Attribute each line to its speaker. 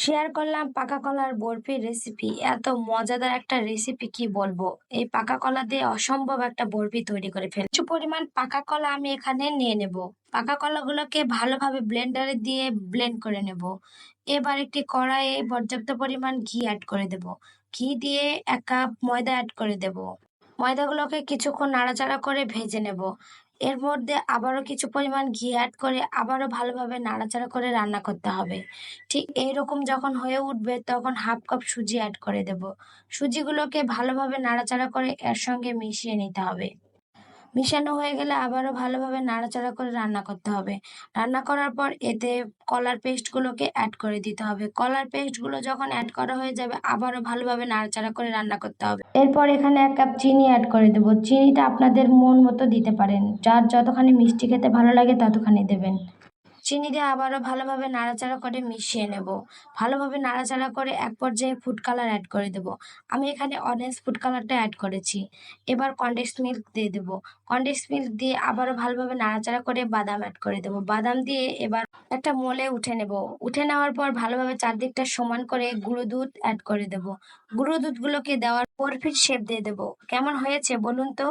Speaker 1: Share করলাম পাকা কলার বরফির recipe. এত মজাদার একটা রেসিপি কি বলবো। এই পাকা কলা দিয়ে অসম্ভব একটা বরফি তৈরি করে ফেল। কিছু পরিমাণ পাকা কলা আমি এখানে নিয়ে নেব। পাকা কলাগুলোকে ভালোভাবে ব্লেন্ডারে দিয়ে ব্লেন্ড করে নেব। এবার একটি কড়াইয়ে পর্যাপ্ত পরিমাণ ঘি অ্যাড করে দেব। ঘি দিয়ে 1 কাপ ময়দা অ্যাড করে দেব। ময়দাগুলোকে কিছুক্ষণ নাড়াচাড়া করে ভেজে নেব। এর মধ্যে আবারও কিছু পরিমাণ ঘি অ্যাড করে আবারও ভালোভাবে নাড়াচাড়া করে রান্না করতে হবে। ঠিক এইরকম যখন হয়ে উঠবে তখন 1/2 কাপ সুজি অ্যাড করে দেব। সুজিগুলোকে ভালোভাবে নাড়াচাড়া করে এর সঙ্গে মিশিয়ে নিতে হবে। মিশানো হয়ে গেলে আবারও ভালোভাবে নাড়াচাড়া করে রান্না করতে হবে। রান্না করার পর এতে কলার পেস্টগুলোকে অ্যাড করে দিতে হবে। কলার পেস্টগুলো যখন অ্যাড করা হয়ে যাবে আবারও ভালোভাবে নাড়াচাড়া করে রান্না করতে হবে। এরপর এখানে 1 কাপ চিনি অ্যাড করে দেব। চিনিটা আপনাদের মন মতো দিতে পারেন। যার যতখানি মিষ্টি খেতে ভালো লাগে ততখানি দেবেন। চিনি দিয়ে আবারও ভালোভাবে নাড়াচাড়া করে মিশিয়ে নেব। ভালোভাবে নাড়াচাড়া করে এক পর্যায়ে ফুড কালার অ্যাড করে দেব। আমি এখানে অরেঞ্জ ফুড কালারটা অ্যাড করেছি। এবার কনডেন্সড মিল্ক দিয়ে দেব। কনডেন্সড মিল্ক দিয়ে আবারও ভালোভাবে নাড়াচাড়া করে বাদাম অ্যাড করে দেব। বাদাম দিয়ে এবার একটা মোলে উঠে নেব। উঠে নেওয়ার পর ভালোভাবে চারদিকটা সমান করে গুঁড়ো দুধ অ্যাড করে দেব। গুঁড়ো দুধগুলোকে দেওয়ার বরফির শেপ দিয়ে দেব। কেমন হয়েছে বলুন তো?